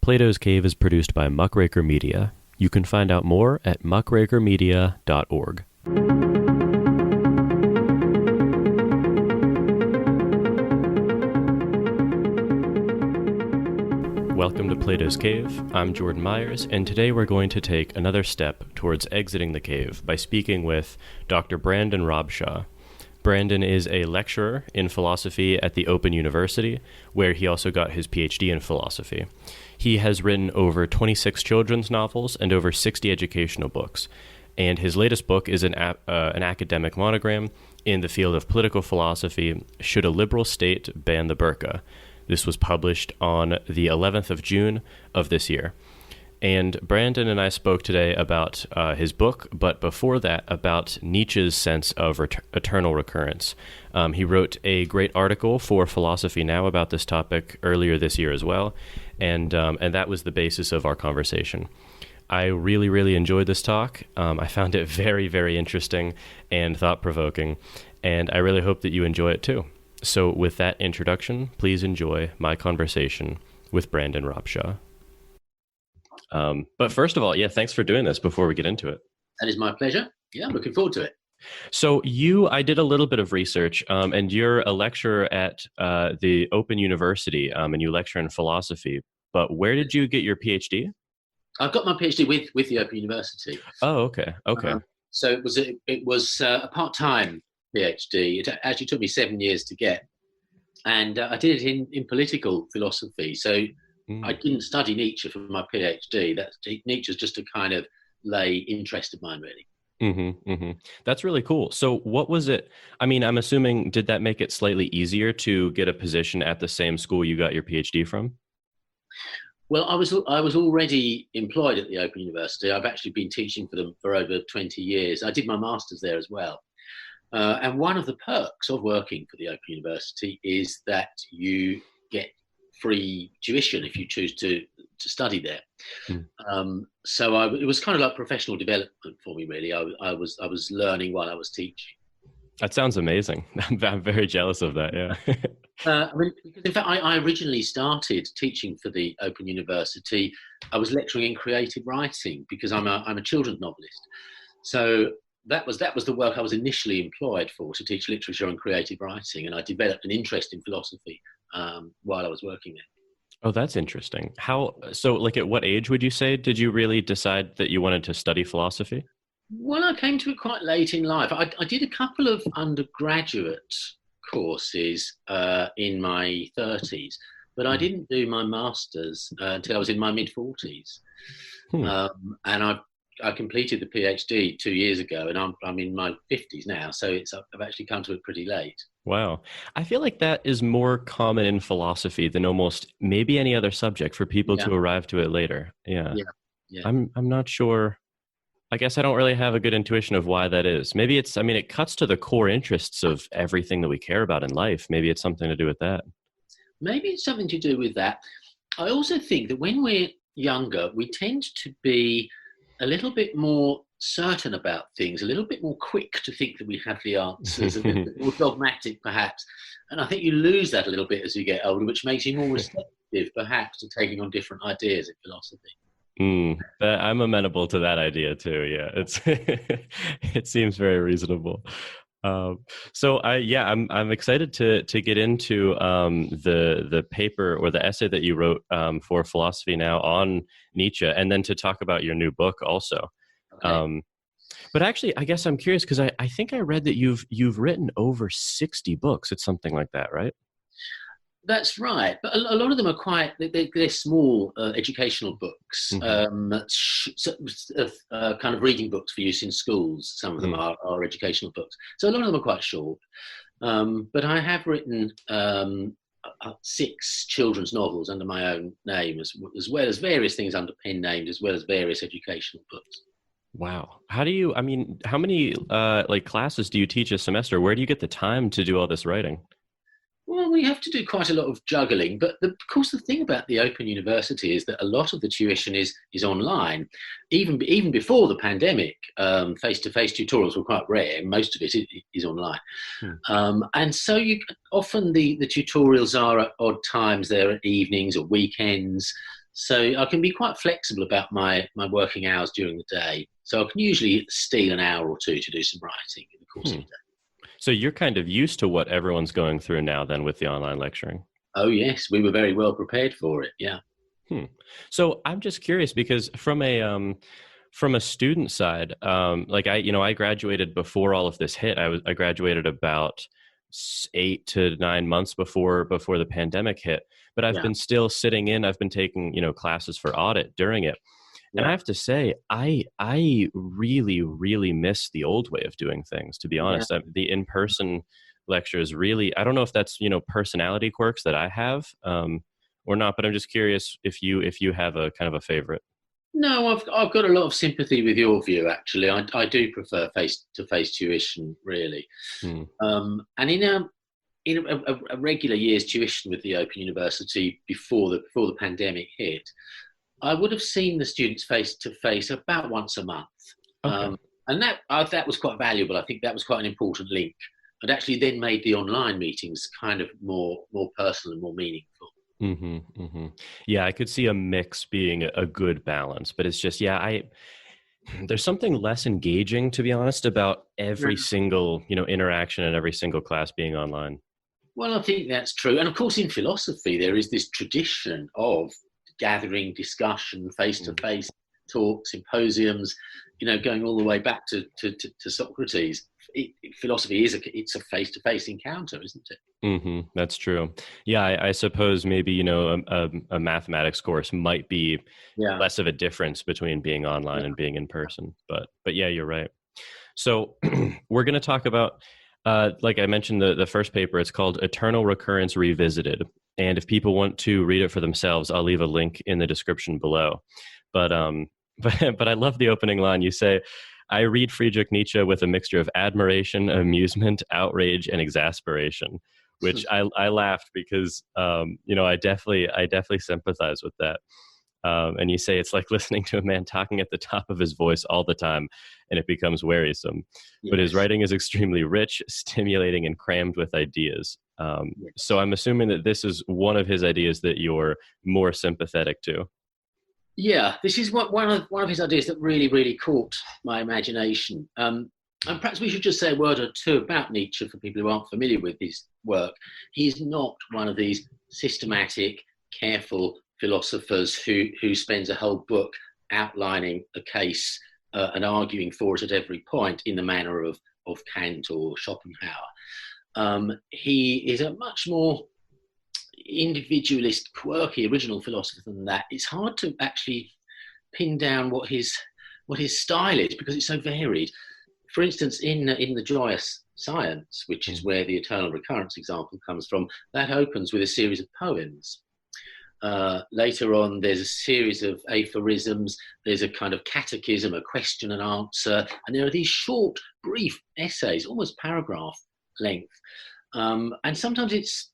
Plato's Cave is produced by Muckraker Media. You can find out more at muckrakermedia.org. Welcome to Plato's Cave. I'm Jordan Myers, and today we're going to take another step towards exiting the cave by speaking with Dr. Brandon Robshaw. Brandon is a lecturer in philosophy at the Open University, where he also got his PhD in philosophy. He has written over 26 children's novels and over 60 educational books, and his latest book is an academic monogram in the field of political philosophy, Should a Liberal State Ban the Burqa? This was published on the 11th of June of this year. And Brandon and I spoke today about his book, but before that, about Nietzsche's sense of eternal recurrence. He wrote a great article for Philosophy Now about this topic earlier this year as well, and that was the basis of our conversation. I really, really enjoyed this talk. I found it very, very interesting and thought-provoking, and I really hope that you enjoy it too. So with that introduction, please enjoy my conversation with Brandon Robshaw. But first of all, thanks for doing this before we get into it. That is my pleasure. Yeah, I'm looking forward to it. So I did a little bit of research, and you're a lecturer at the Open University, and you lecture in philosophy. But where did you get your PhD? I've got my PhD with the Open University. Oh, okay. So it was a part-time PhD. It actually took me 7 years to get, and I did it in political philosophy. So I didn't study Nietzsche for my PhD. Nietzsche's just a kind of lay interest of mine, really. That's really cool. So what was it? I mean, I'm assuming, did that make it slightly easier to get a position at the same school you got your PhD from? Well, I was already employed at the Open University. I've actually been teaching for them for over 20 years. I did my master's there as well. And one of the perks of working for the Open University is that you get free tuition if you choose to study there. So it was kind of like professional development for me, really. I was learning while I was teaching. That sounds amazing. I'm very jealous of that. Yeah. Because in fact, I originally started teaching for the Open University. I was lecturing in creative writing because I'm a children's novelist. So that was the work I was initially employed for, to teach literature and creative writing, and I developed an interest in philosophy while I was working there. Oh, that's interesting. At what age would you say did you really decide that you wanted to study philosophy? Well, I came to it quite late in life. I did a couple of undergraduate courses in my 30s, but I didn't do my master's until I was in my mid-40s. And I completed the PhD 2 years ago, and I'm in my 50s now, so I've actually come to it pretty late. Wow. I feel like that is more common in philosophy than almost maybe any other subject for people to arrive to it later. Yeah. I'm not sure. I guess I don't really have a good intuition of why that is. Maybe it cuts to the core interests of everything that we care about in life. Maybe it's something to do with that. Maybe it's something to do with that. I also think that when we're younger, we tend to be a little bit more certain about things, a little bit more quick to think that we have the answers, a little bit more dogmatic perhaps. And I think you lose that a little bit as you get older, which makes you more receptive perhaps to taking on different ideas in philosophy. I'm amenable to that idea too. Yeah, it seems very reasonable. I'm excited to get into the paper or the essay that you wrote for Philosophy Now on Nietzsche, and then to talk about your new book also. Okay. But actually, I guess I'm curious because I think I read that you've written over 60 books. It's something like that, right? That's right, but a lot of them are they're small educational books, kind of reading books for use in schools. Some of them are educational books, so a lot of them are quite short. But I have written 6 children's novels under my own name, as well as various things under pen names, as well as various educational books. Wow. How many classes do you teach a semester? Where do you get the time to do all this writing? Well, we have to do quite a lot of juggling, but of course the thing about the Open University is that a lot of the tuition is online. Even before the pandemic, face-to-face tutorials were quite rare. Most of it is online. And so often the tutorials are at odd times. They're at evenings or weekends. So I can be quite flexible about my working hours during the day. So I can usually steal an hour or two to do some writing in the course of the day. So you're kind of used to what everyone's going through now then with the online lecturing. Oh yes, we were very well prepared for it. Yeah. So I'm just curious because from a student side, I graduated before all of this hit. I graduated about 8 to 9 months before the pandemic hit. But I've been still sitting in. I've been taking classes for audit during it, and I have to say I really really miss the old way of doing things. To be honest, the in-person lectures really. I don't know if that's personality quirks that I have or not, but I'm just curious if you have a kind of a favorite. No, I've got a lot of sympathy with your view. Actually, I do prefer face-to-face tuition, really. And in a regular year's tuition with the Open University before the pandemic hit, I would have seen the students face-to-face about once a month, and that was quite valuable. I think that was quite an important link. I'd actually then made the online meetings kind of more personal and more meaningful. Yeah, I could see a mix being a good balance, but it's just, there's something less engaging, to be honest, about every single, interaction and every single class being online. Well, I think that's true. And of course, in philosophy, there is this tradition of gathering, discussion, face-to-face talk, symposiums, going all the way back to Socrates. Philosophy it's a face-to-face encounter, isn't it? That's true. Yeah, I suppose maybe a mathematics course might be less of a difference between being online and being in person. But yeah, you're right. So we're going to talk about, like I mentioned, the first paper. It's called Eternal Recurrence Revisited. And if people want to read it for themselves, I'll leave a link in the description below. But I love the opening line. You say, I read Friedrich Nietzsche with a mixture of admiration, amusement, outrage, and exasperation, which I laughed because, I definitely sympathize with that. And you say it's like listening to a man talking at the top of his voice all the time, and it becomes wearisome. Yes. But his writing is extremely rich, stimulating, and crammed with ideas. So I'm assuming that this is one of his ideas that you're more sympathetic to. Yeah, this is one of his ideas that really, really caught my imagination. And perhaps we should just say a word or two about Nietzsche for people who aren't familiar with his work. He's not one of these systematic, careful philosophers who spends a whole book outlining a case and arguing for it at every point in the manner of Kant or Schopenhauer. He is a much more individualist, quirky, original philosopher than that. It's hard to actually pin down what his style is because it's so varied. For instance, in The Joyous Science, which is where the eternal recurrence example comes from, that opens with a series of poems. Later on, there's a series of aphorisms. There's a kind of catechism, a question and answer, and there are these short, brief essays, almost paragraph length. And sometimes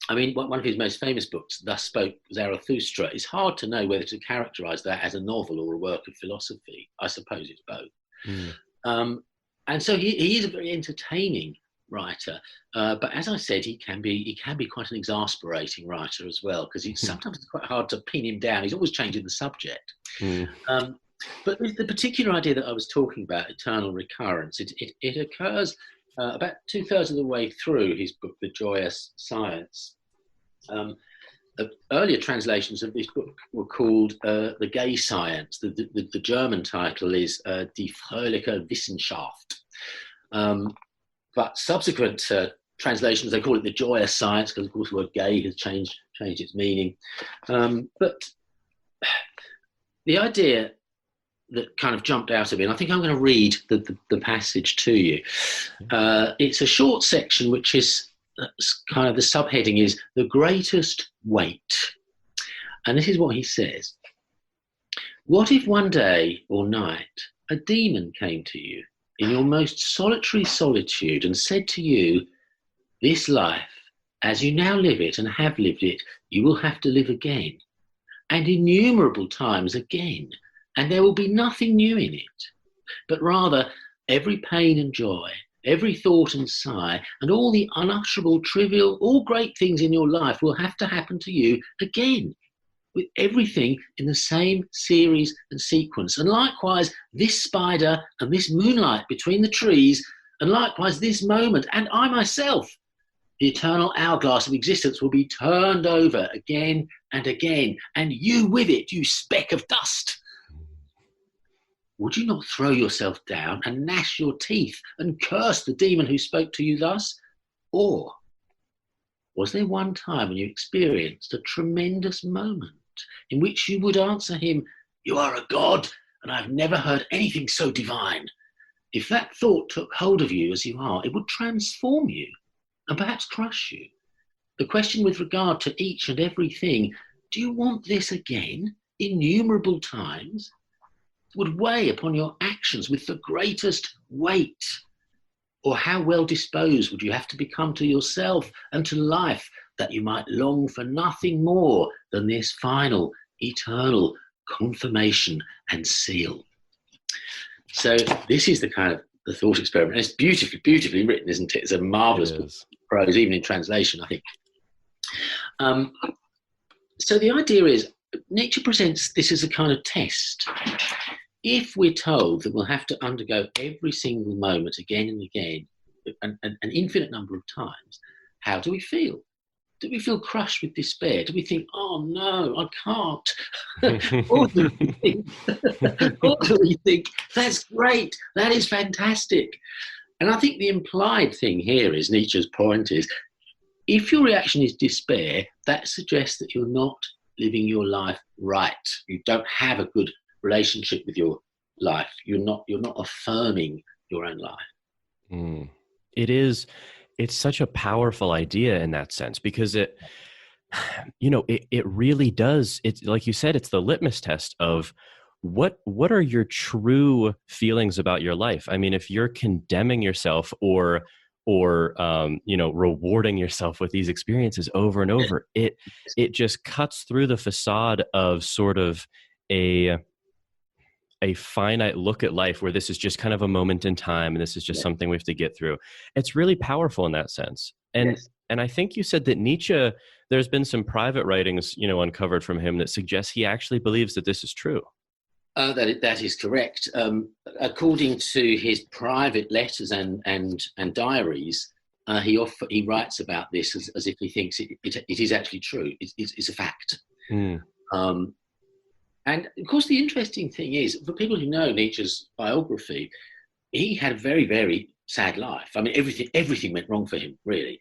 one of his most famous books, Thus Spoke Zarathustra, it's hard to know whether to characterize that as a novel or a work of philosophy. I suppose it's both. And so he is a very entertaining writer, but as I said, he can be quite an exasperating writer as well, because sometimes it's quite hard to pin him down. He's always changing the subject. But the particular idea that I was talking about, eternal recurrence, it occurs about 2/3 of the way through his book, The Joyous Science. Earlier translations of this book were called The Gay Science. The German title is Die Fröhliche Wissenschaft. But subsequent translations, they call it The Joyous Science, because of course the word gay has changed its meaning. But the idea that kind of jumped out of me, and I think I'm going to read the passage to you. It's a short section which is kind of, the subheading is The Greatest Weight. And this is what he says. What if one day or night a demon came to you in your most solitary solitude and said to you, this life, as you now live it and have lived it, you will have to live again, and innumerable times again, and there will be nothing new in it, but rather every pain and joy, every thought and sigh, and all the unutterable, trivial, all great things in your life will have to happen to you again. with everything in the same series and sequence. And likewise, this spider and this moonlight between the trees, and likewise this moment, and I myself, the eternal hourglass of existence will be turned over again and again, and you with it, you speck of dust. Would you not throw yourself down and gnash your teeth and curse the demon who spoke to you thus? Or was there one time when you experienced a tremendous moment in which you would answer him, "You are a god, and I've never heard anything so divine"? If that thought took hold of you as you are, it would transform you and perhaps crush you. The question with regard to each and everything, do you want this again, innumerable times, would weigh upon your actions with the greatest weight? Or how well disposed would you have to become to yourself and to life that you might long for nothing more than this final, eternal confirmation and seal? So this is the kind of the thought experiment. It's beautifully, beautifully written, isn't it? It's a marvellous book of prose, even in translation, I think. So the idea is, Nietzsche presents this as a kind of test. If we're told that we'll have to undergo every single moment again and again, an infinite number of times, how do we feel? Do we feel crushed with despair? Do we think, oh no, I can't? Or do we think, that's great, that is fantastic? And I think the implied thing here is, Nietzsche's point is, if your reaction is despair, that suggests that you're not living your life right. You don't have a good relationship with your life. You're not affirming your own life. It's such a powerful idea in that sense, because it really does. It's like you said, it's the litmus test of what are your true feelings about your life. I mean, if you're condemning yourself or rewarding yourself with these experiences over and over, it just cuts through the facade of sort of a finite look at life where this is just kind of a moment in time and this is just something we have to get through. It's really powerful in that sense. And I think you said that Nietzsche, there's been some private writings, uncovered from him that suggests he actually believes that this is true. That is correct. According to his private letters and diaries, he writes about this as if he thinks it is actually true. It's a fact. And of course, the interesting thing is, for people who know Nietzsche's biography, he had a very, very sad life. I mean, everything went wrong for him, really.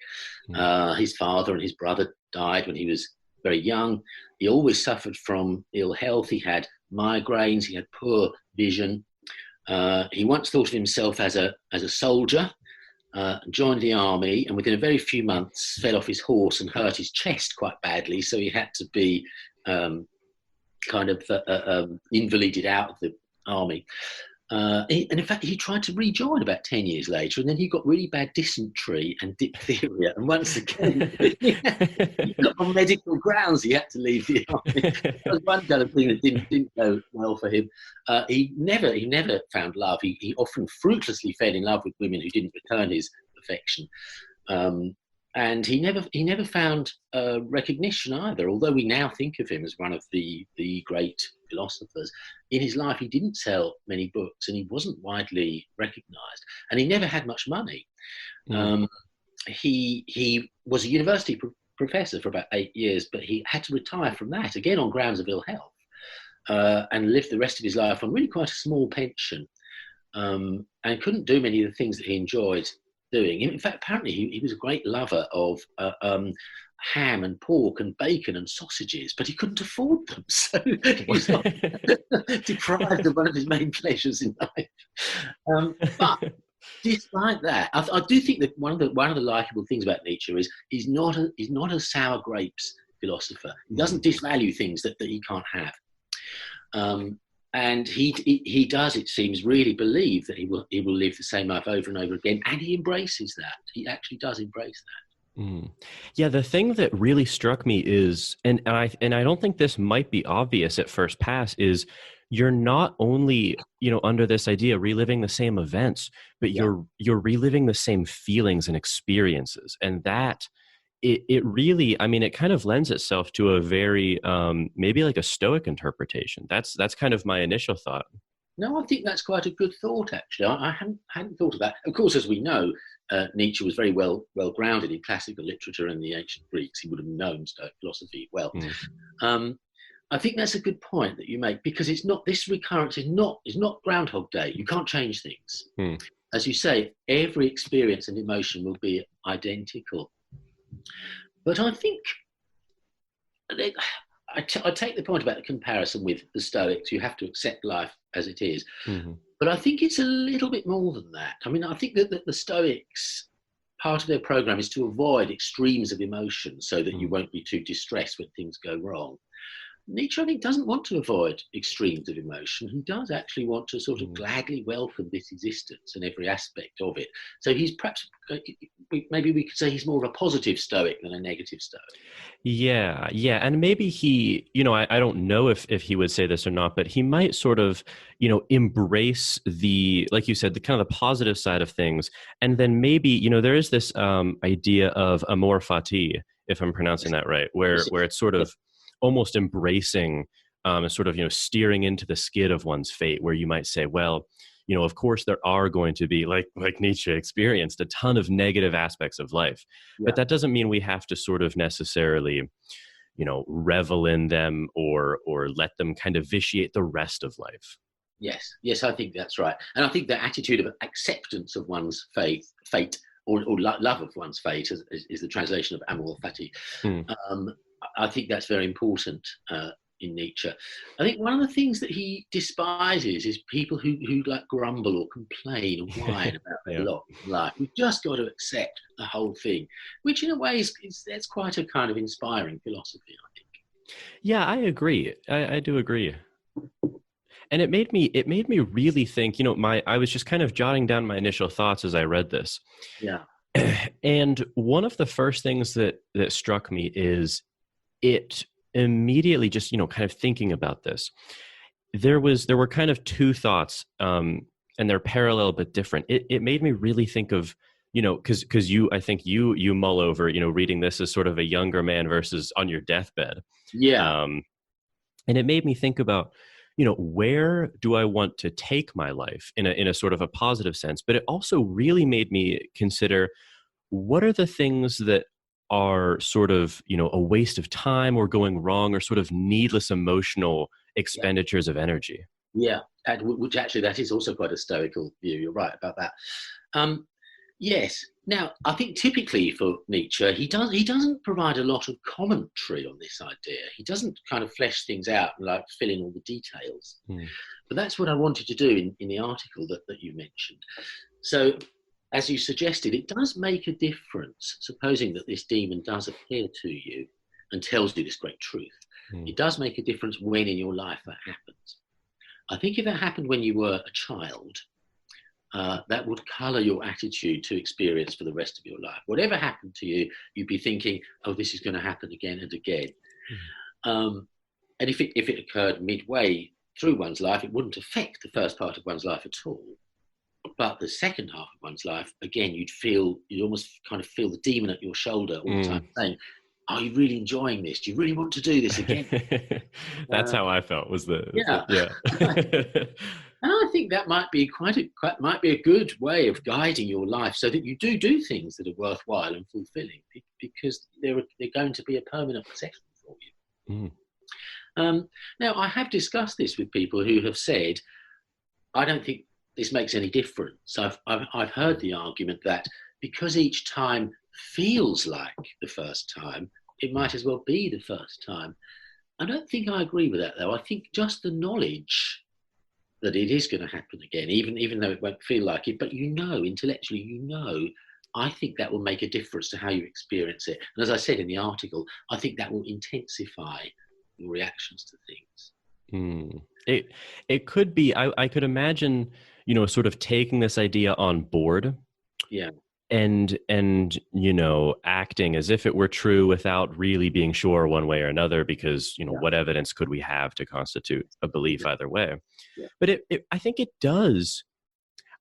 His father and his brother died when he was very young. He always suffered from ill health. He had migraines. He had poor vision. He once thought of himself as a soldier, joined the army, and within a very few months fell off his horse and hurt his chest quite badly. So he had to be invalided out of the army. And in fact, he tried to rejoin about 10 years later, and then he got really bad dysentery and diphtheria. And once again, on medical grounds, he had to leave the army. That was one kind of thing that didn't go well for him. He never found love. He often fruitlessly fell in love with women who didn't return his affection. And he never found recognition either, although we now think of him as one of the great philosophers. In his life, he didn't sell many books and he wasn't widely recognized, and he never had much money. He was a university professor for about 8 years, but he had to retire from that, again on grounds of ill health, and lived the rest of his life on really quite a small pension, and couldn't do many of the things that he enjoyed doing. In fact, apparently he was a great lover of ham and pork and bacon and sausages, but he couldn't afford them, so he was deprived of one of his main pleasures in life. But despite that, I do think that one of the likable things about Nietzsche is he's not a sour grapes philosopher. He doesn't disvalue things that he can't have. And he does, it seems, really believe that he will live the same life over and over again, and he embraces that. He actually does embrace that. Yeah, the thing that really struck me is, and I don't think this might be obvious at first pass, is you're not only under this idea reliving the same events, but you're reliving the same feelings and experiences, and that it really, I mean, it kind of lends itself to a very, maybe like a Stoic interpretation. That's kind of my initial thought. No, I think that's quite a good thought, actually. I hadn't thought of that. Of course, as we know, Nietzsche was very well grounded in classical literature and the ancient Greeks. He would have known Stoic philosophy well. I think that's a good point that you make, because it's not, this recurrence is not Groundhog Day. You can't change things. As you say, every experience and emotion will be identical. But I think I take the point about the comparison with the Stoics. You have to accept life as it is. But I think it's a little bit more than that. I mean, I think that the Stoics, part of their program is to avoid extremes of emotion so that you won't be too distressed when things go wrong. Nietzsche, I think, doesn't want to avoid extremes of emotion. He does actually want to sort of gladly welcome this existence and every aspect of it. So he's perhaps, maybe we could say he's more of a positive Stoic than a negative Stoic. Yeah. And maybe he, I don't know if he would say this or not, but he might sort of, embrace the, like you said, the kind of the positive side of things. And then maybe, there is this idea of amor fati, if I'm pronouncing that right, where it's sort of almost embracing sort of, steering into the skid of one's fate, where you might say, well, of course there are going to be, like Nietzsche experienced, a ton of negative aspects of life, but that doesn't mean we have to sort of necessarily, revel in them or let them kind of vitiate the rest of life. Yes, I think that's right. And I think the attitude of acceptance of one's fate or love of one's fate is the translation of amor fati. I think that's very important in Nietzsche. I think one of the things that he despises is people who like grumble or complain or whine about their lot in life. We've just got to accept the whole thing, which in a way that's quite a kind of inspiring philosophy, I think. Yeah, I agree. I do agree. And it made me really think, I was just kind of jotting down my initial thoughts as I read this. Yeah. And one of the first things that struck me is it immediately just, kind of thinking about this, there were kind of two thoughts, and they're parallel but different. It made me really think of, because I think you mull over, reading this as sort of a younger man versus on your deathbed. Yeah. And it made me think about, where do I want to take my life in a sort of a positive sense? But it also really made me consider, what are the things that are sort of, a waste of time or going wrong or sort of needless emotional expenditures of energy. Yeah, which actually that is also quite a Stoical view. You're right about that. Yes. Now, I think typically for Nietzsche, he doesn't provide a lot of commentary on this idea. He doesn't kind of flesh things out and like fill in all the details. But that's what I wanted to do in the article that you mentioned. So, as you suggested, it does make a difference, supposing that this demon does appear to you and tells you this great truth. It does make a difference when in your life that happens. I think if it happened when you were a child, that would colour your attitude to experience for the rest of your life. Whatever happened to you, you'd be thinking, oh, this is going to happen again and again. And if it occurred midway through one's life, it wouldn't affect the first part of one's life at all. But the second half of one's life, again, you'd almost kind of feel the demon at your shoulder all the time saying, are you really enjoying this? Do you really want to do this again? That's how I felt. Yeah. And I think that might be might be a good way of guiding your life, so that you do things that are worthwhile and fulfilling, because they're going to be a permanent possession for you. Now, I have discussed this with people who have said, I don't think this makes any difference. I've heard the argument that because each time feels like the first time, it might as well be the first time. I don't think I agree with that, though. I think just the knowledge that it is going to happen again, even though it won't feel like it, but intellectually, I think that will make a difference to how you experience it. And as I said in the article, I think that will intensify your reactions to things. It could be, I could imagine, sort of taking this idea on board. Yeah. And acting as if it were true without really being sure one way or another, because, what evidence could we have to constitute a belief either way? Yeah. But I think it does.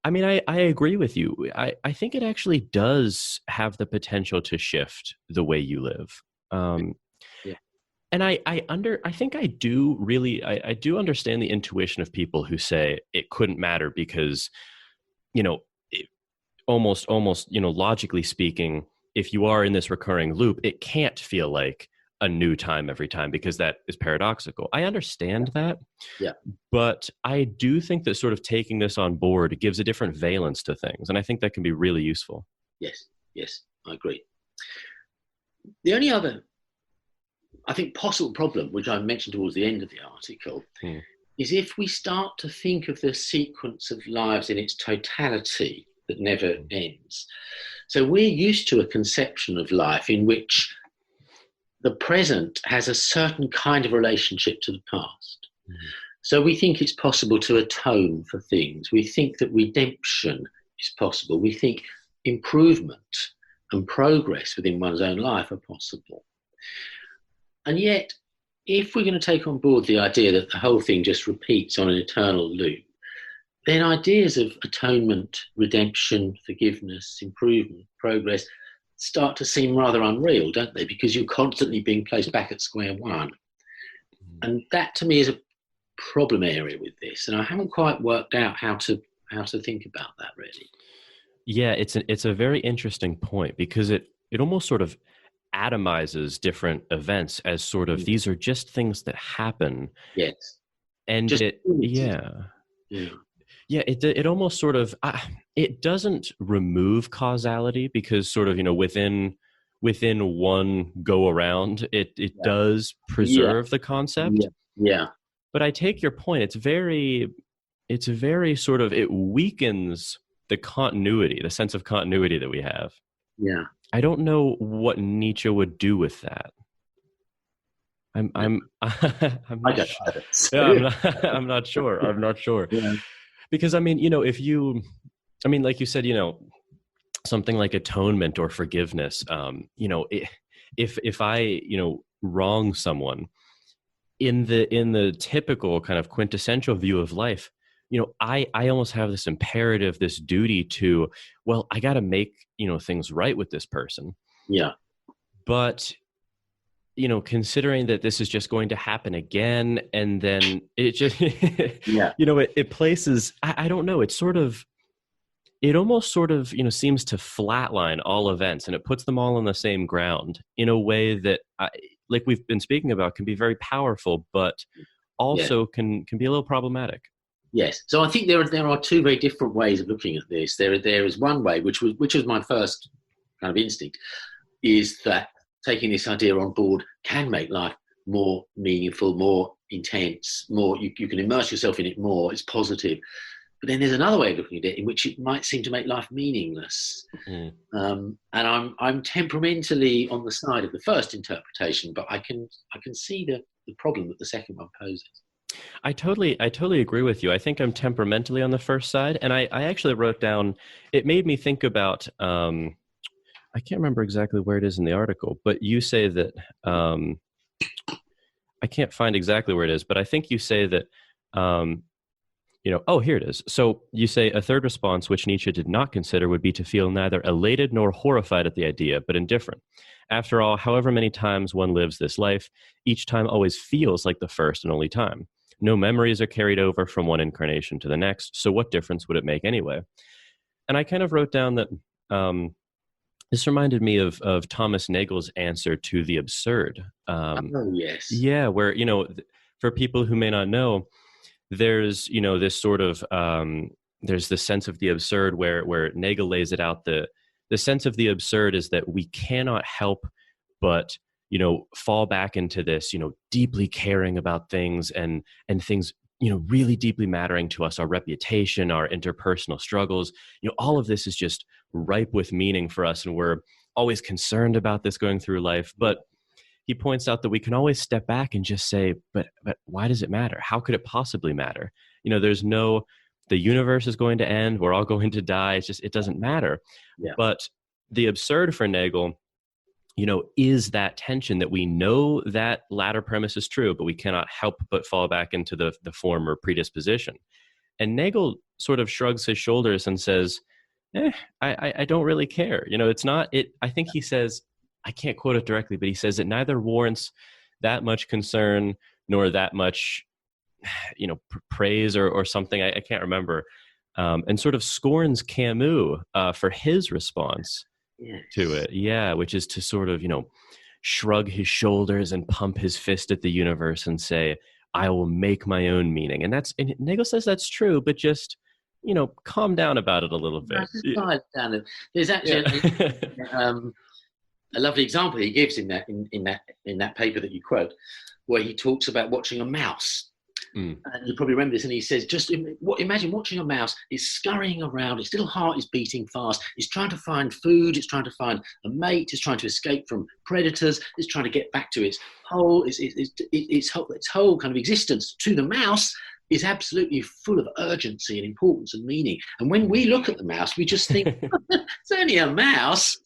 I mean, I agree with you. I think it actually does have the potential to shift the way you live. Um, Yeah. and I think I do understand the intuition of people who say it couldn't matter because, you know, it, almost, logically speaking, if you are in this recurring loop, it can't feel like a new time every time because that is paradoxical. I understand that. Yeah. But I do think that sort of taking this on board gives a different valence to things. And I think that can be really useful. Yes, I agree. The only other, I think, possible problem, which I mentioned towards the end of the article, is if we start to think of the sequence of lives in its totality that never ends. So we're used to a conception of life in which the present has a certain kind of relationship to the past. So we think it's possible to atone for things. We think that redemption is possible. We think improvement and progress within one's own life are possible. And yet, if we're going to take on board the idea that the whole thing just repeats on an eternal loop, then ideas of atonement, redemption, forgiveness, improvement, progress start to seem rather unreal, don't they? Because you're constantly being placed back at square one. And that, to me, is a problem area with this. And I haven't quite worked out how to think about that, really. Yeah, it's a very interesting point because it almost sort of atomizes different events as sort of these are just things that happen. Yes. And just it almost sort of it doesn't remove causality because sort of within one go around it does preserve the concept. Yeah. But I take your point. It's very sort of, it weakens the continuity, the sense of continuity that we have. Yeah. I don't know what Nietzsche would do with that. I'm not sure. I'm not sure. Yeah. Because I mean, like you said, something like atonement or forgiveness, if I, wrong someone in the typical kind of quintessential view of life, I almost have this imperative, this duty to, well, I got to make, things right with this person. Yeah. But, considering that this is just going to happen again, and then it just, it places, I don't know, it almost sort of, seems to flatline all events and it puts them all on the same ground in a way that, like we've been speaking about, can be very powerful, but also can be a little problematic. Yes. So I think there are two very different ways of looking at this. There is one way, which was my first kind of instinct, is that taking this idea on board can make life more meaningful, more intense, more you can immerse yourself in it more. It's positive. But then there's another way of looking at it in which it might seem to make life meaningless. And I'm temperamentally on the side of the first interpretation, but I can see the problem that the second one poses. I totally agree with you. I think I'm temperamentally on the first side. And I actually wrote down, it made me think about, I can't remember exactly where it is in the article, but you say that, I can't find exactly where it is, but I think you say that, here it is. So you say a third response, which Nietzsche did not consider, would be to feel neither elated nor horrified at the idea, but indifferent. After all, however many times one lives this life, each time always feels like the first and only time. No memories are carried over from one incarnation to the next, so what difference would it make anyway? And I kind of wrote down that this reminded me of Thomas Nagel's answer to the absurd. Oh, yes. Yeah, where, for people who may not know, there's, this sort of, there's the sense of the absurd where Nagel lays it out. The sense of the absurd is that we cannot help but, fall back into this, deeply caring about things and things, really deeply mattering to us, our reputation, our interpersonal struggles. All of this is just ripe with meaning for us. And we're always concerned about this going through life. But he points out that we can always step back and just say, but why does it matter? How could it possibly matter? The universe is going to end. We're all going to die. It doesn't matter. Yeah. But the absurd for Nagel, is that tension that we know that latter premise is true, but we cannot help but fall back into the former predisposition. And Nagel sort of shrugs his shoulders and says, I don't really care. It's not it. I think he says, I can't quote it directly, but he says it neither warrants that much concern nor that much, praise or something. I can't remember. And sort of scorns Camus for his response to it. Yeah, which is to sort of, shrug his shoulders and pump his fist at the universe and say, I will make my own meaning. And Nagel says that's true, but just, calm down about it a little bit. There's actually a lovely example he gives in that paper that you quote, where he talks about watching a mouse. And you probably remember this, and he says, just imagine watching a mouse. It's scurrying around, its little heart is beating fast, it's trying to find food, it's trying to find a mate, it's trying to escape from predators, it's trying to get back to its whole kind of existence. To the mouse is absolutely full of urgency and importance and meaning. And when we look at the mouse, we just think, it's only a mouse.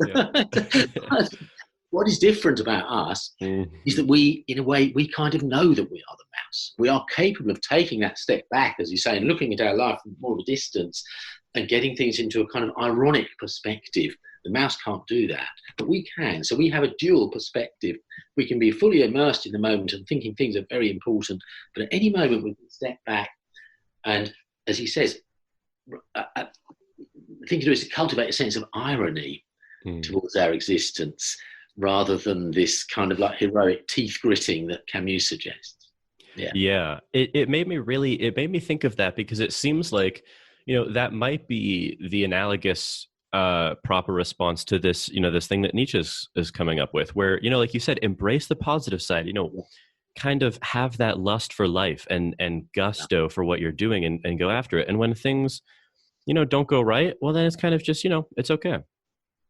What is different about us is that we, in a way, we kind of know that we are the mouse. We are capable of taking that step back, as you say, and looking at our life from more of a distance and getting things into a kind of ironic perspective. The mouse can't do that, but we can. So we have a dual perspective. We can be fully immersed in the moment and thinking things are very important, but at any moment we can step back and, as he says, the thing to do is to cultivate a sense of irony towards our existence, rather than this kind of like heroic teeth gritting that Camus suggests. Yeah. It made me think of that, because it seems like, that might be the analogous proper response to this, this thing that Nietzsche is coming up with, where, like you said, embrace the positive side, kind of have that lust for life and gusto for what you're doing and go after it. And when things, don't go right, well, then it's kind of just, it's okay.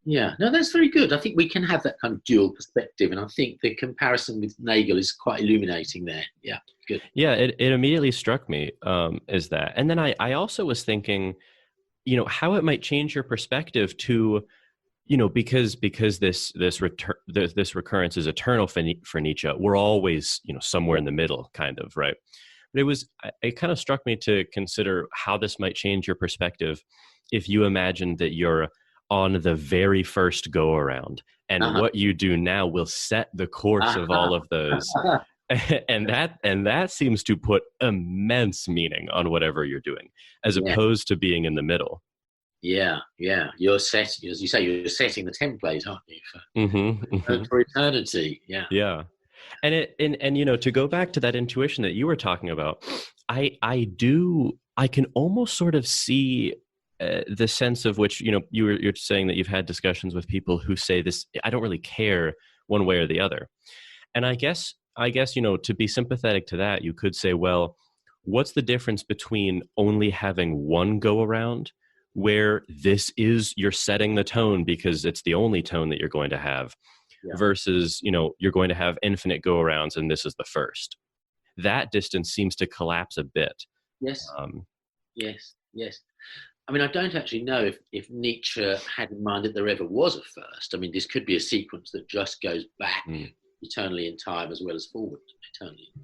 Yeah, no, that's very good. I think we can have that kind of dual perspective, and I think the comparison with Nagel is quite illuminating there. Yeah, good. Yeah, it immediately struck me as that. And then I also was thinking, how it might change your perspective to, because this recurrence is eternal for Nietzsche. We're always, somewhere in the middle, kind of, right? But it kind of struck me to consider how this might change your perspective if you imagine that you're on the very first go around, and what you do now will set the course of all of those. and that seems to put immense meaning on whatever you're doing, as opposed to being in the middle. Yeah. You're setting, as you say, you're setting the template, aren't you, for eternity? Yeah. Yeah. And to go back to that intuition that you were talking about, I can almost sort of see the sense of which, you're saying that you've had discussions with people who say this, I don't really care one way or the other. And I guess, to be sympathetic to that, you could say, well, what's the difference between only having one go around, where you're setting the tone because it's the only tone that you're going to have, versus, you're going to have infinite go arounds and this is the first. That distance seems to collapse a bit. Yes. Yes. I mean, I don't actually know if Nietzsche had in mind that there ever was a first. I mean, this could be a sequence that just goes back eternally in time as well as forward eternally in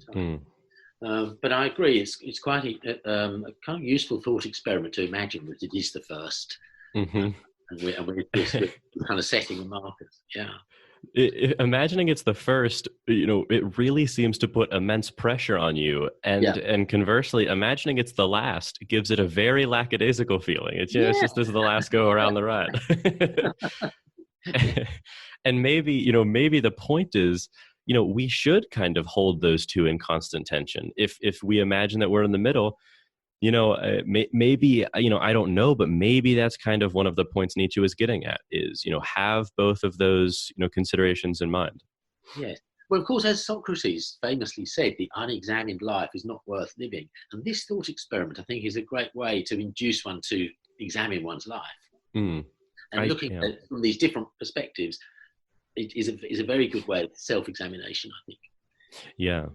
time. But I agree, it's quite a kind of useful thought experiment to imagine that it is the first. And we're kind of setting the markers. Yeah. Imagining it's the first, it really seems to put immense pressure on you, and conversely, imagining it's the last gives it a very lackadaisical feeling. It's just this is the last go around the ride. And maybe the point is, we should kind of hold those two in constant tension. If we imagine that we're in the middle, maybe, I don't know, but maybe that's kind of one of the points Nietzsche was getting at is, have both of those, considerations in mind. Yes. Well, of course, as Socrates famously said, the unexamined life is not worth living. And this thought experiment, I think, is a great way to induce one to examine one's life. And looking at it from these different perspectives is a very good way of self-examination, I think. Yeah.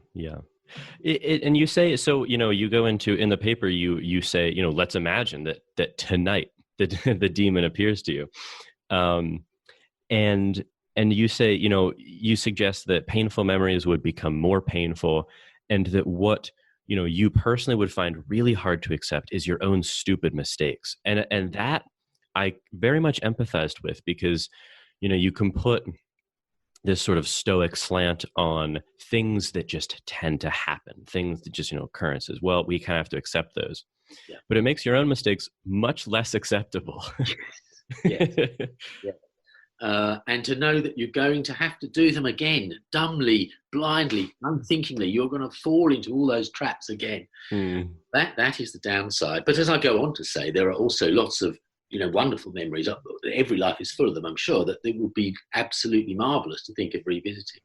And you say, so, you go into, in the paper, you say, let's imagine that tonight the demon appears to you. And you say, you suggest that painful memories would become more painful, and that what you personally would find really hard to accept is your own stupid mistakes. And that I very much empathized with, because, you can put this sort of stoic slant on things that just tend to happen, things that just, occurrences. Well, we kind of have to accept those. Yeah. But it makes your own mistakes much less acceptable. Yes. Yeah. And to know that you're going to have to do them again, dumbly, blindly, unthinkingly, you're going to fall into all those traps again. That is the downside. But as I go on to say, there are also lots of wonderful memories. Every life is full of them, I'm sure, that it would be absolutely marvelous to think of revisiting.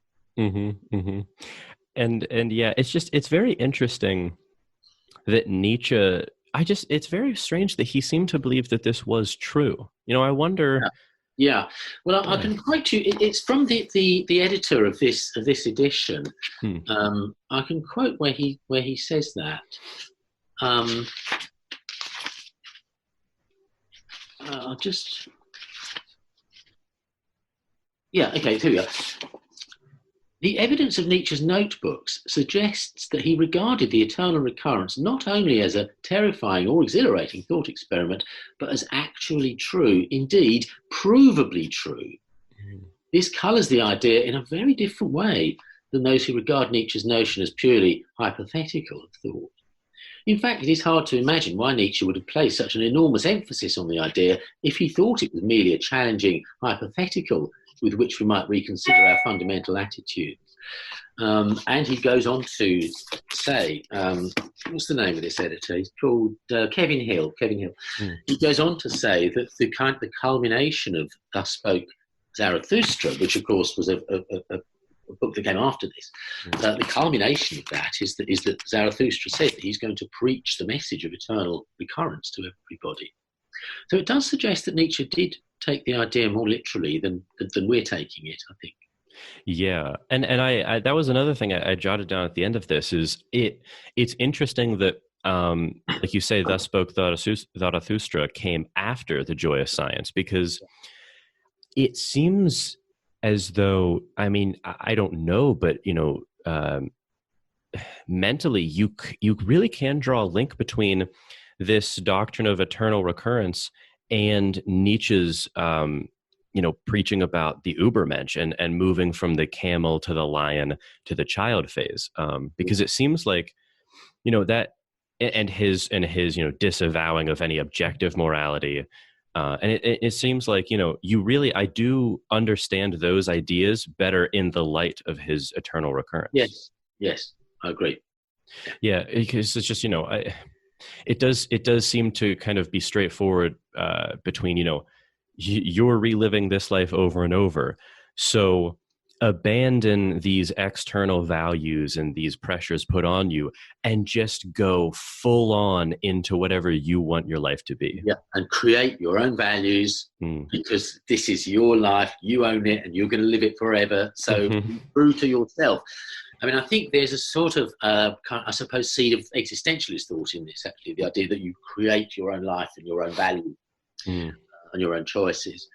And yeah, it's very interesting that Nietzsche, it's very strange that he seemed to believe that this was true. I wonder. Yeah. Well, I can quote you. It's from the editor of this edition. I can quote where he says that. I'll just. Yeah. Okay. Here we go. The evidence of Nietzsche's notebooks suggests that he regarded the eternal recurrence not only as a terrifying or exhilarating thought experiment, but as actually true, indeed, provably true. This colours the idea in a very different way than those who regard Nietzsche's notion as purely hypothetical of thought. In fact, it is hard to imagine why Nietzsche would have placed such an enormous emphasis on the idea if he thought it was merely a challenging hypothetical with which we might reconsider our fundamental attitudes. And he goes on to say, what's the name of this editor? He's called Kevin Hill. He goes on to say that the culmination of Thus Spoke Zarathustra, which of course was a book that came after this, the culmination of that is that Zarathustra said that he's going to preach the message of eternal recurrence to everybody. So it does suggest that Nietzsche did take the idea more literally than we're taking it, I think. Yeah, and I that was another thing I jotted down at the end of this. Is it's interesting that like you say, Thus Spoke Zarathustra came after The Joyous Science, because it seems as though, I don't know, but mentally you really can draw a link between this doctrine of eternal recurrence and Nietzsche's preaching about the Übermensch and moving from the camel to the lion to the child phase, because it seems like that, and his disavowing of any objective morality, and it seems like I do understand those ideas better in the light of his eternal recurrence. Yes, I agree. Yeah, because it's just it does seem to kind of be straightforward between you're reliving this life over and over, so abandon these external values and these pressures put on you and just go full on into whatever you want your life to be. Yeah, and create your own values, because this is your life, you own it, and you're going to live it forever. So be true to yourself. I think there's a sort of, I suppose, seed of existentialist thought in this, actually, the idea that you create your own life and your own values and your own choices.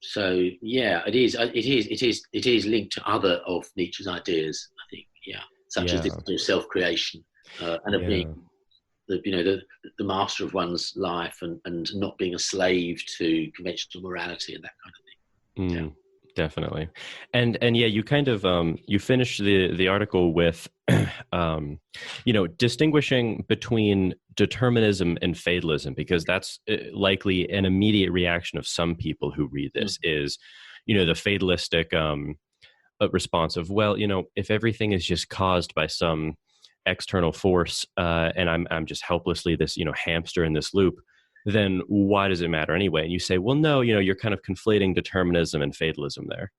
So yeah, it is linked to other of Nietzsche's ideas, I think, such as this self-creation and of being the master of one's life and not being a slave to conventional morality and that kind of thing. Definitely. And yeah, you kind of you finished the article with distinguishing between determinism and fatalism, because that's likely an immediate reaction of some people who read this is the fatalistic response of, well, if everything is just caused by some external force and I'm just helplessly this hamster in this loop, then why does it matter anyway? And you say, well, no, you're kind of conflating determinism and fatalism there.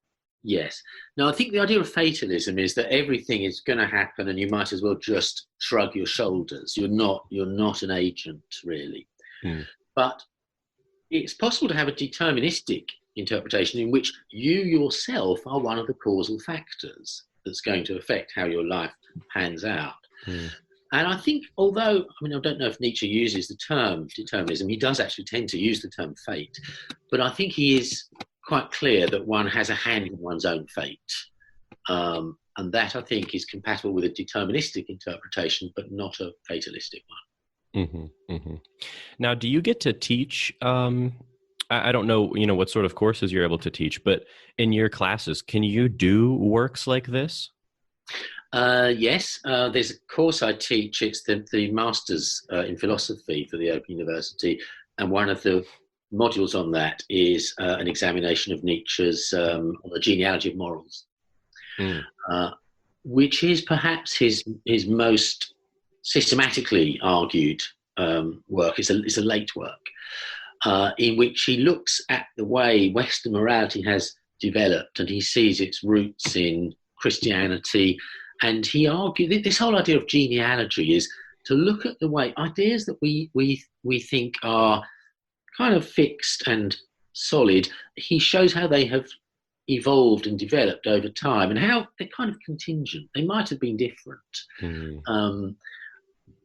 Yes. Now, I think the idea of fatalism is that everything is going to happen and you might as well just shrug your shoulders. You're not an agent, really. But it's possible to have a deterministic interpretation in which you yourself are one of the causal factors that's going to affect how your life pans out. And I think, although, I don't know if Nietzsche uses the term determinism, he does actually tend to use the term fate, but I think he is quite clear that one has a hand in one's own fate. And that, I think, is compatible with a deterministic interpretation, but not a fatalistic one. Mm-hmm, mm-hmm. Now, do you get to teach? I don't know, what sort of courses you're able to teach, but in your classes, can you do works like this? Yes, there's a course I teach. It's the Masters in Philosophy for the Open University, and one of the modules on that is an examination of Nietzsche's on the genealogy of morals, which is perhaps his most systematically argued work. It's a late work in which he looks at the way Western morality has developed, and he sees its roots in Christianity. And he argued this whole idea of genealogy is to look at the way ideas that we think are kind of fixed and solid. He shows how they have evolved and developed over time, and how they're kind of contingent. They might have been different.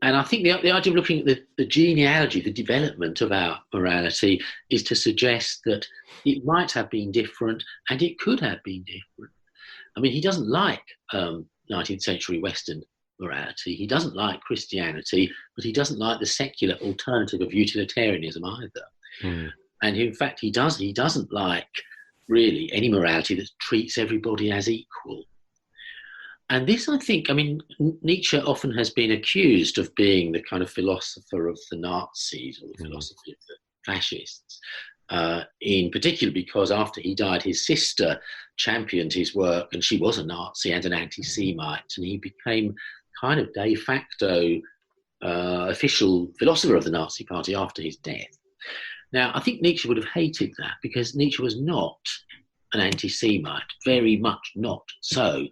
And I think the idea of looking at the genealogy, the development of our morality, is to suggest that it might have been different, and it could have been different. I mean, he doesn't like 19th century Western morality. He doesn't like Christianity, but he doesn't like the secular alternative of utilitarianism either. And in fact, he doesn't like really any morality that treats everybody as equal. And this, I think, I mean, Nietzsche often has been accused of being the kind of philosopher of the Nazis, or the philosophy of the fascists, in particular because after he died, his sister championed his work, and she was a Nazi and an anti-Semite, and he became kind of de facto official philosopher of the Nazi Party after his death. Now, I think Nietzsche would have hated that, because Nietzsche was not an anti-Semite, very much not so.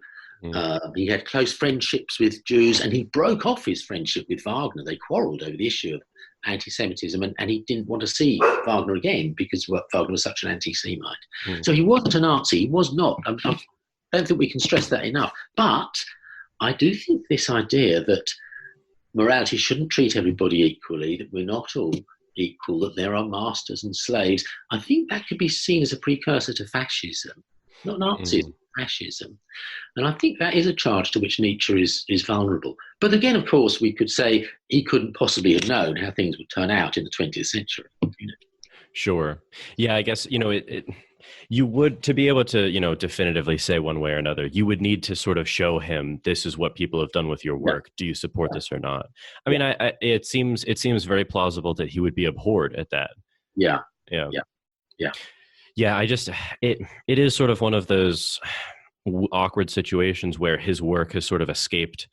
He had close friendships with Jews, and he broke off his friendship with Wagner. They quarrelled over the issue of anti-Semitism, and he didn't want to see Wagner again because Wagner was such an anti-Semite. So he wasn't a Nazi. He was not. I don't think we can stress that enough. But I do think this idea that morality shouldn't treat everybody equally, that we're not all equal, that there are masters and slaves, I think that could be seen as a precursor to fascism, not Nazism. Fascism. And I think that is a charge to which Nietzsche is vulnerable. But again, of course, we could say he couldn't possibly have known how things would turn out in the 20th century. Sure. Yeah, I guess, you would, to be able to, definitively say one way or another, you would need to sort of show him, this is what people have done with your work. Yeah. Do you support this or not? I mean, it seems very plausible that he would be abhorred at that. Yeah. Yeah, it is sort of one of those awkward situations where his work has sort of escaped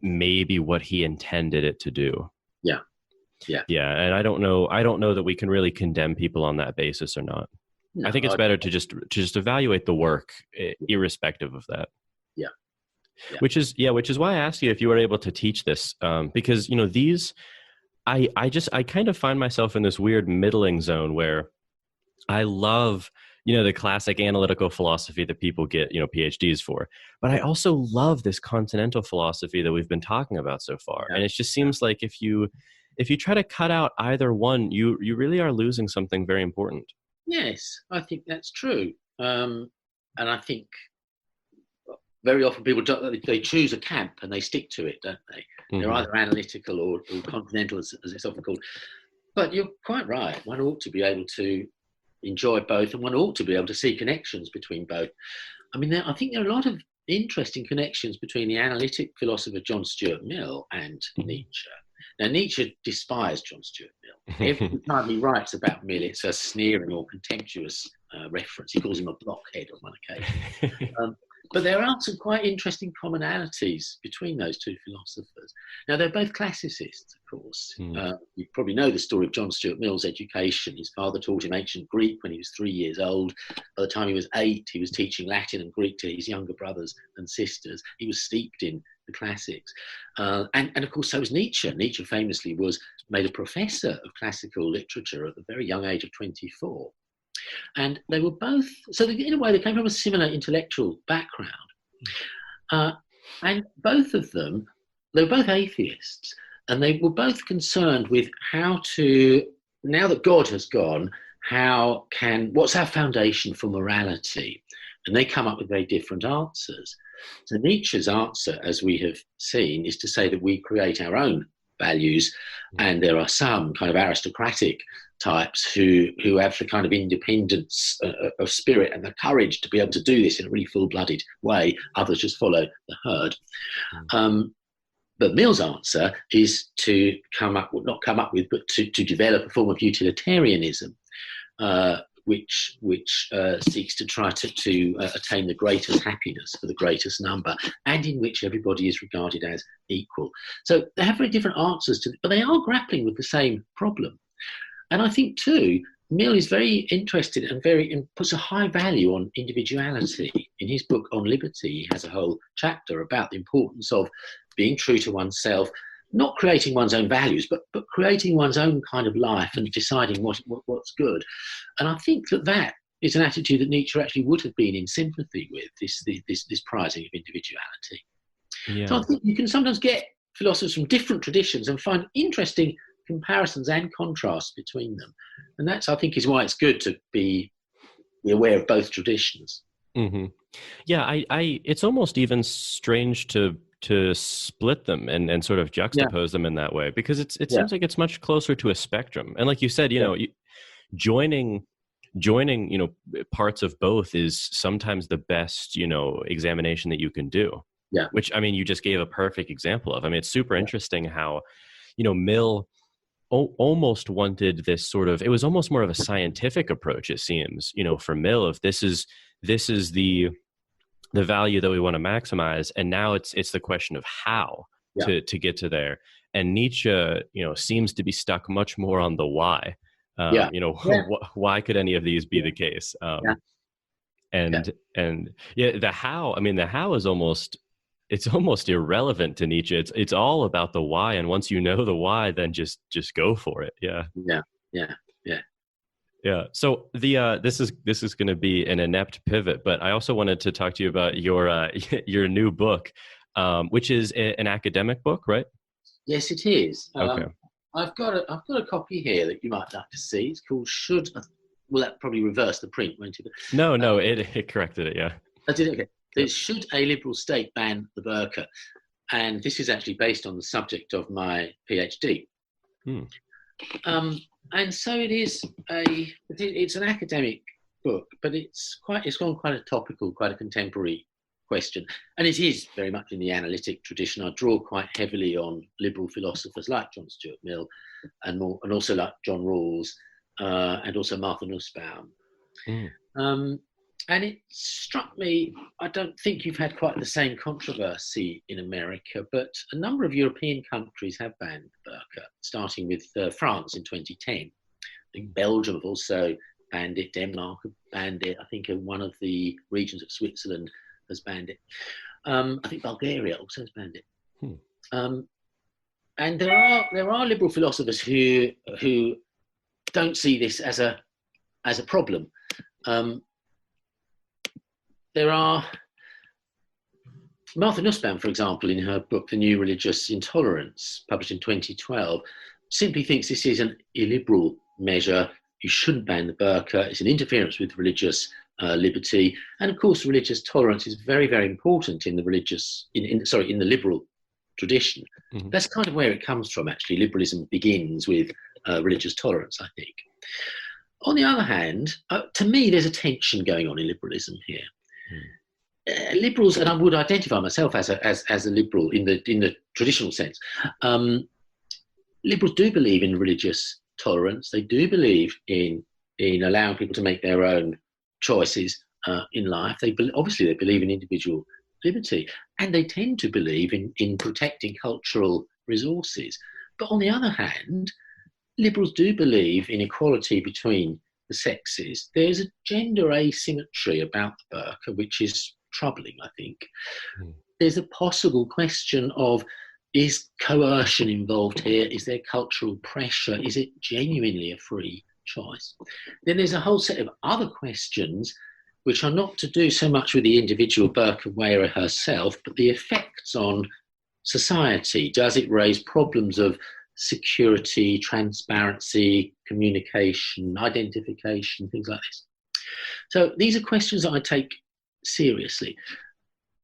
maybe what he intended it to do. Yeah. And I don't know that we can really condemn people on that basis or not. No, I think it's better to just evaluate the work irrespective of that. Yeah. Which is why I asked you if you were able to teach this, because these, I kind of find myself in this weird middling zone where I love, the classic analytical philosophy that people get, PhDs for. But I also love this continental philosophy that we've been talking about so far. Yeah. And it just seems like if you try to cut out either one, you really are losing something very important. Yes, I think that's true. And I think very often people they choose a camp and they stick to it, don't they? They're either analytical or continental, as it's often called. But you're quite right. One ought to be able to enjoy both, and one ought to be able to see connections between both. I mean, I think there are a lot of interesting connections between the analytic philosopher John Stuart Mill and Nietzsche. Now, Nietzsche despised John Stuart Mill. Every time he writes about Mill, it's a sneering or contemptuous reference. He calls him a blockhead on one occasion. But there are some quite interesting commonalities between those two philosophers. Now, they're both classicists, of course. You probably know the story of John Stuart Mill's education. His father taught him ancient Greek when he was 3 years old. By the time he was 8, he was teaching Latin and Greek to his younger brothers and sisters. He was steeped in the classics. And of course, so was Nietzsche. Nietzsche famously was made a professor of classical literature at the very young age of 24. And they were both, so in a way, they came from a similar intellectual background. And both of them, they were both atheists, and they were both concerned with how to, now that God has gone, what's our foundation for morality? and they come up with very different answers. So Nietzsche's answer, as we have seen, is to say that we create our own values, and there are some kind of aristocratic types who have the kind of independence of spirit and the courage to be able to do this in a really full-blooded way. Others just follow the herd. But Mill's answer is to but to develop a form of utilitarianism, which seeks to try to attain the greatest happiness for the greatest number, and in which everybody is regarded as equal. So they have very different answers to it, but they are grappling with the same problem. And I think, too, Mill is very interested and puts a high value on individuality. In his book on liberty, he has a whole chapter about the importance of being true to oneself, not creating one's own values, but creating one's own kind of life and deciding what's good. And I think that is an attitude that Nietzsche actually would have been in sympathy with, this prizing of individuality. Yeah. So I think you can sometimes get philosophers from different traditions and find interesting comparisons and contrasts between them. And that's, I think, is why it's good to be aware of both traditions. Mm-hmm. Yeah, it's almost even strange to split them and sort of juxtapose them in that way, because it seems like it's much closer to a spectrum. And like you said, joining parts of both is sometimes the best, examination that you can do. Yeah. Which, I mean, you just gave a perfect example of. I mean, it's super interesting how, Mill almost wanted this sort of, it was almost more of a scientific approach, it seems, for Mill, if this is the value that we want to maximize, and now it's the question of how to get to there. And Nietzsche, seems to be stuck much more on the why. Why could any of these be the case? The how. I mean, the how is almost irrelevant to Nietzsche. It's all about the why, and once you know the why, then just go for it. Yeah. So this is going to be an inept pivot, but I also wanted to talk to you about your new book, which is an academic book, right? Yes, it is. Okay. I've got a copy here that you might like to see. It's called Well, that probably reversed the print, won't it? No, it corrected it. Yeah. I did. Okay. It's Should a Liberal State Ban the Burqa? And this is actually based on the subject of my PhD. And so it's an academic book, but it's gone quite a topical, quite a contemporary question. And it is very much in the analytic tradition. I draw quite heavily on liberal philosophers like John Stuart Mill and also like John Rawls and also Martha Nussbaum. And it struck me, I don't think you've had quite the same controversy in America, but a number of European countries have banned burqa, starting with France in 2010. I think Belgium have also banned it, Denmark have banned it, I think one of the regions of Switzerland has banned it. I think Bulgaria also has banned it. And there are liberal philosophers who don't see this as a problem. There are Martha Nussbaum, for example, in her book The New Religious Intolerance, published in 2012, simply thinks this is an illiberal measure. You shouldn't ban the burqa. It's an interference with religious liberty, and of course, religious tolerance is very, very important in the liberal tradition. Mm-hmm. That's kind of where it comes from. Actually, liberalism begins with religious tolerance, I think. On the other hand, to me, there's a tension going on in liberalism here. Liberals, and I would identify myself as a liberal in the traditional sense. Liberals do believe in religious tolerance. They do believe in allowing people to make their own choices in life. Obviously they believe in individual liberty, and they tend to believe in protecting cultural resources. But on the other hand, liberals do believe in equality between the sexes. There's a gender asymmetry about the burqa, which is troubling, I think. There's a possible question of, is coercion involved here? Is there cultural pressure? Is it genuinely a free choice? Then there's a whole set of other questions which are not to do so much with the individual burqa wearer herself, but the effects on society. Does it raise problems of security, transparency, communication, identification, things like this? So these are questions that I take seriously.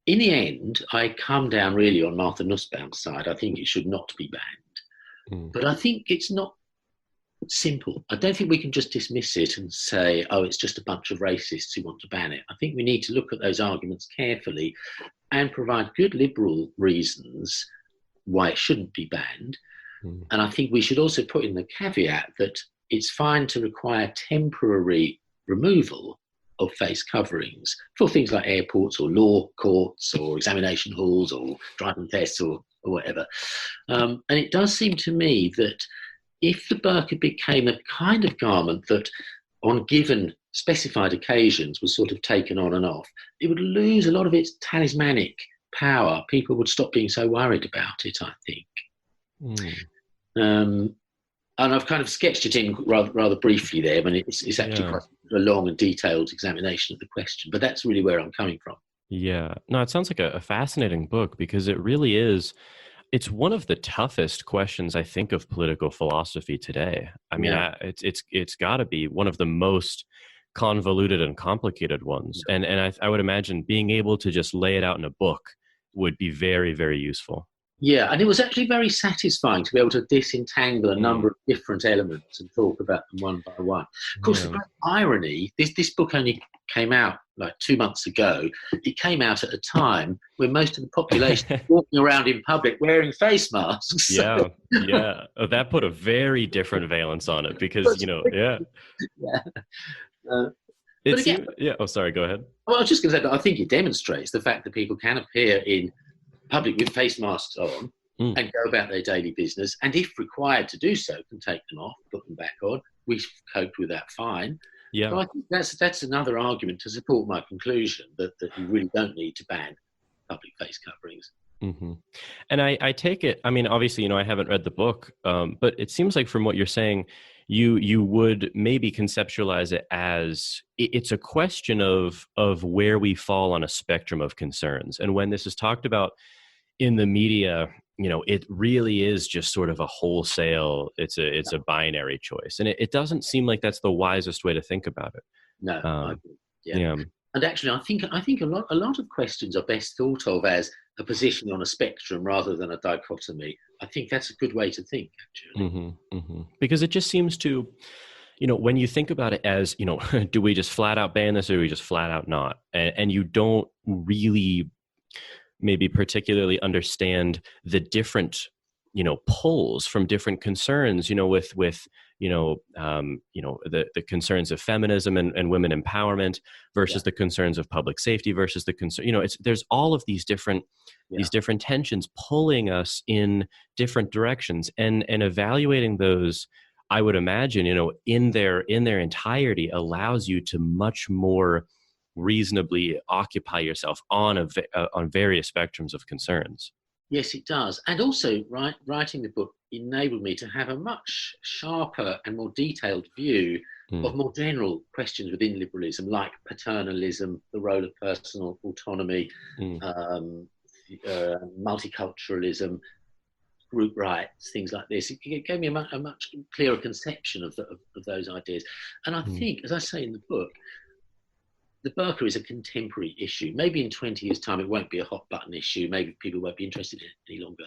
In the end, I come down really on Martha Nussbaum's side. I think it should not be banned. But I think it's not simple. I don't think we can just dismiss it and say, oh, it's just a bunch of racists who want to ban it. I think we need to look at those arguments carefully and provide good liberal reasons why it shouldn't be banned. And I think we should also put in the caveat that it's fine to require temporary removal of face coverings for things like airports or law courts or examination halls or driving tests or whatever. And it does seem to me that if the burqa became a kind of garment that on given specified occasions was sort of taken on and off, it would lose a lot of its talismanic power. People would stop being so worried about it, I think. And I've kind of sketched it in rather briefly there, but it's actually quite a long and detailed examination of the question. But that's really where I'm coming from. Yeah. No, it sounds like a fascinating book because it really is. It's one of the toughest questions, I think, of political philosophy today. I mean, it's got to be one of the most convoluted and complicated ones. And I would imagine being able to just lay it out in a book would be very, very useful. Yeah, and it was actually very satisfying to be able to disentangle a number of different elements and talk about them one by one. Of course, the great irony, this book only came out like 2 months ago. It came out at a time when most of the population was walking around in public wearing face masks. Yeah. Oh, that put a very different valence on it because, But again, Oh, sorry, go ahead. Well, I was just going to say that I think it demonstrates the fact that people can appear in public with face masks on and go about their daily business, and if required to do so, can take them off, put them back on. We've coped with that fine. Yeah, so I think that's another argument to support my conclusion that we really don't need to ban public face coverings. Mm-hmm. And I take it, I mean, obviously, I haven't read the book, but it seems like from what you're saying, you would maybe conceptualize it as it's a question of where we fall on a spectrum of concerns. And when this is talked about in the media, it really is just sort of a wholesale, it's a binary choice. And it doesn't seem like that's the wisest way to think about it. No, I agree. And actually, I think a lot of questions are best thought of as a position on a spectrum rather than a dichotomy. I think that's a good way to think, actually. Because it just seems to, when you think about it as, do we just flat out ban this or do we just flat out not? And you don't really maybe particularly understand the different, pulls from different concerns, with the concerns of feminism and women empowerment versus the concerns of public safety versus the concern, there's all of these different tensions pulling us in different directions and evaluating those, I would imagine, in their entirety allows you to much more reasonably occupy yourself on various spectrums of concerns. Yes, it does. And also, writing the book enabled me to have a much sharper and more detailed view of more general questions within liberalism, like paternalism, the role of personal autonomy, multiculturalism, group rights, things like this. It gave me a much clearer conception of those ideas. And I think, as I say in the book, the burqa is a contemporary issue. Maybe in 20 years' time, it won't be a hot button issue. Maybe people won't be interested in it any longer.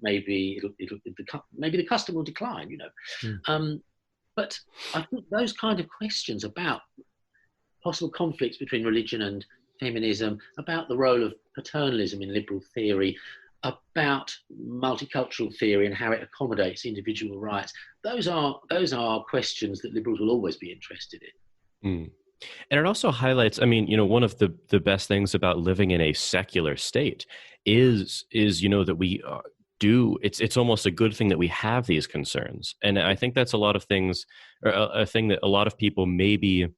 Maybe the custom will decline. But I think those kind of questions about possible conflicts between religion and feminism, about the role of paternalism in liberal theory, about multicultural theory and how it accommodates individual rights, those are questions that liberals will always be interested in. And it also highlights, I mean, one of the best things about living in a secular state is that we it's almost a good thing that we have these concerns. And I think that's a lot of things, or a thing that a lot of people maybe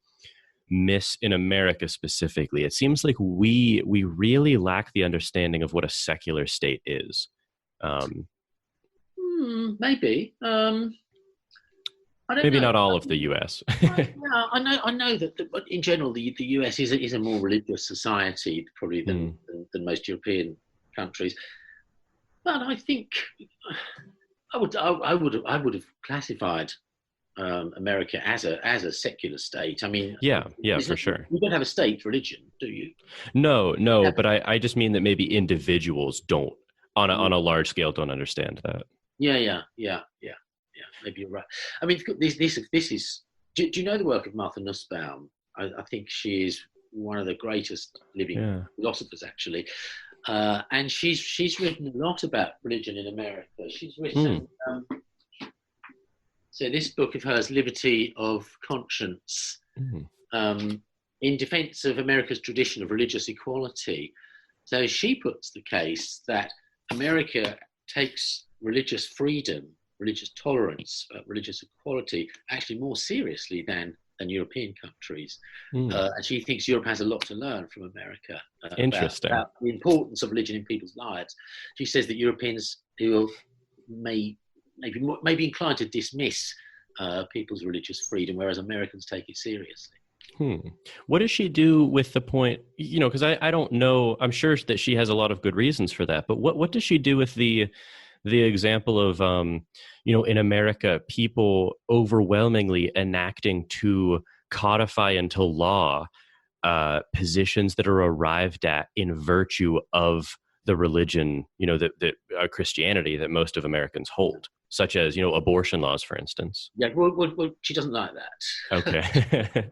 miss in America specifically. It seems like we really lack the understanding of what a secular state is. Maybe. Maybe not all of the U.S. I know that, but in general, the U.S. is a more religious society probably than most European countries. But I think I would have classified America as a secular state. I mean, Yeah, for sure. You don't have a state religion, do you? No, but I just mean that maybe individuals don't on a large scale don't understand that. Yeah. Maybe you're right. I mean, this is. Do you know the work of Martha Nussbaum? I think she is one of the greatest living philosophers, actually, and she's written a lot about religion in America. She's written. So this book of hers, Liberty of Conscience, in defense of America's tradition of religious equality. So she puts the case that America takes religious freedom, religious tolerance, religious equality actually more seriously than European countries. And she thinks Europe has a lot to learn from America about the importance of religion in people's lives. She says that Europeans who may be inclined to dismiss people's religious freedom, whereas Americans take it seriously. What does she do with the point, because I don't know, I'm sure that she has a lot of good reasons for that, but what does she do with the example of, in America, people overwhelmingly enacting to codify into law positions that are arrived at in virtue of the religion, that Christianity that most of Americans hold, such as, abortion laws, for instance. Yeah, well, she doesn't like that. Okay.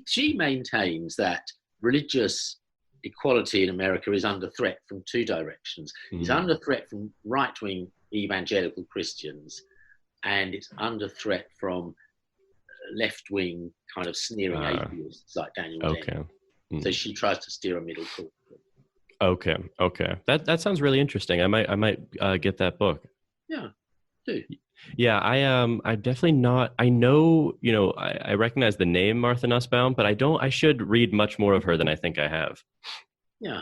She maintains that religious equality in America is under threat from two directions. It's under threat from right-wing evangelical Christians, and it's under threat from left-wing kind of sneering atheists like Daniel Dennett. So she tries to steer a middle course. Okay. That sounds really interesting. I might get that book. Yeah, do. Yeah, I'm definitely not. I know, I recognize the name Martha Nussbaum, but I should read much more of her than I think I have. Yeah.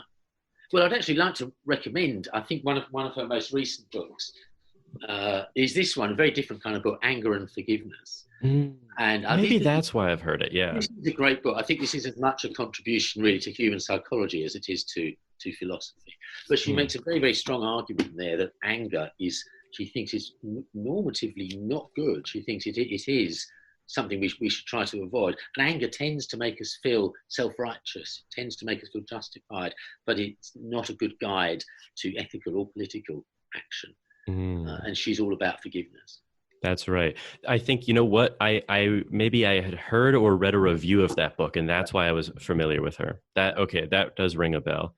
Well, I'd actually like to recommend, I think one of her most recent books is this one, a very different kind of book, Anger and Forgiveness. And I maybe that's why I've heard it. Yeah. This is a great book. I think this is as much a contribution really to human psychology as it is to philosophy. But she makes a very, very strong argument there that anger she thinks is normatively not good. She thinks it is something we should try to avoid. And anger tends to make us feel self-righteous. It tends to make us feel justified, but it's not a good guide to ethical or political action. And she's all about forgiveness. That's right. I think, what, I maybe I had heard or read a review of that book, and that's why I was familiar with her. That does ring a bell.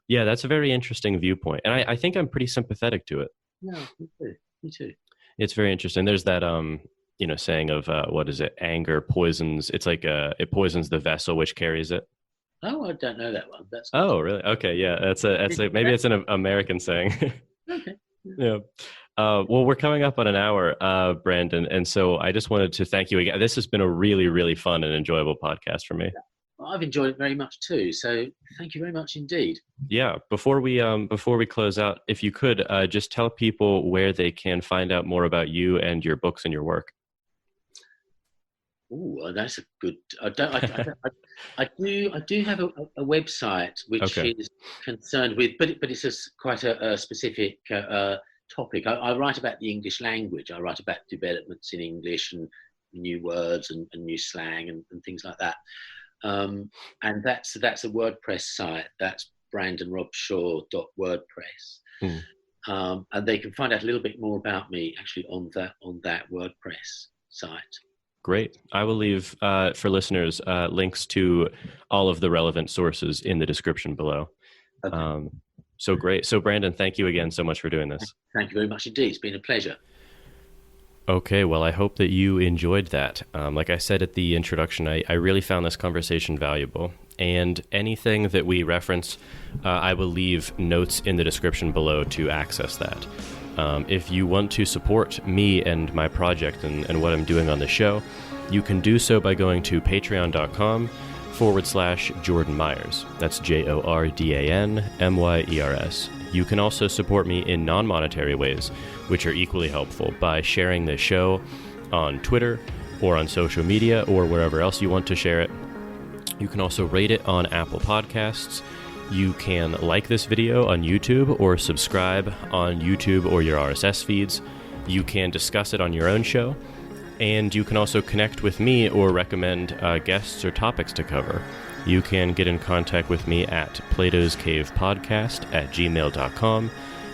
Yeah, that's a very interesting viewpoint. And I think I'm pretty sympathetic to it. Yeah, me too. It's very interesting. There's that, saying of, what is it? Anger poisons. It's like, it poisons the vessel which carries it. Oh, I don't know that one. Oh, really? Okay. Yeah. Maybe it's an American saying. Okay. Yeah. Well, we're coming up on an hour, Brandon. And so I just wanted to thank you again. This has been a really, really fun and enjoyable podcast for me. I've enjoyed it very much too. So thank you very much indeed. Yeah. Before we close out, if you could just tell people where they can find out more about you and your books and your work. Oh, that's a good. I do have a website which is concerned with, but it's quite a specific topic. I write about the English language. I write about developments in English and new words and new slang and things like that. And that's a WordPress site. That's brandonrobshaw.wordpress. And they can find out a little bit more about me actually on that WordPress site. Great. I will leave for listeners links to all of the relevant sources in the description below. Okay. So great. So Brandon, thank you again so much for doing this. Thank you very much indeed. It's been a pleasure. Okay, well, I hope that you enjoyed that. Like I said at the introduction, I really found this conversation valuable. And anything that we reference, I will leave notes in the description below to access that. If you want to support me and my project and what I'm doing on the show, you can do so by going to patreon.com/Jordan Myers. That's JordanMyers. You can also support me in non-monetary ways, which are equally helpful, by sharing the show on Twitter or on social media or wherever else you want to share it. You can also rate it on Apple Podcasts You can like this video on YouTube or subscribe on YouTube or your RSS feeds. You can discuss it on your own show. And you can also connect with me or recommend guests or topics to cover. You can get in contact with me at platoscavepodcast@gmail.com.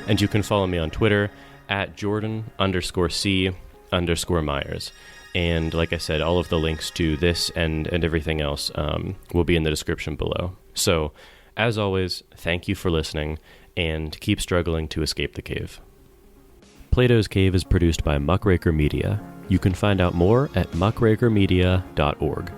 And you can follow me on Twitter at Jordan_C_Myers. And like I said, all of the links to this and everything else will be in the description below. So, as always, thank you for listening, and keep struggling to escape the cave. Plato's Cave is produced by Muckraker Media. You can find out more at muckrakermedia.org.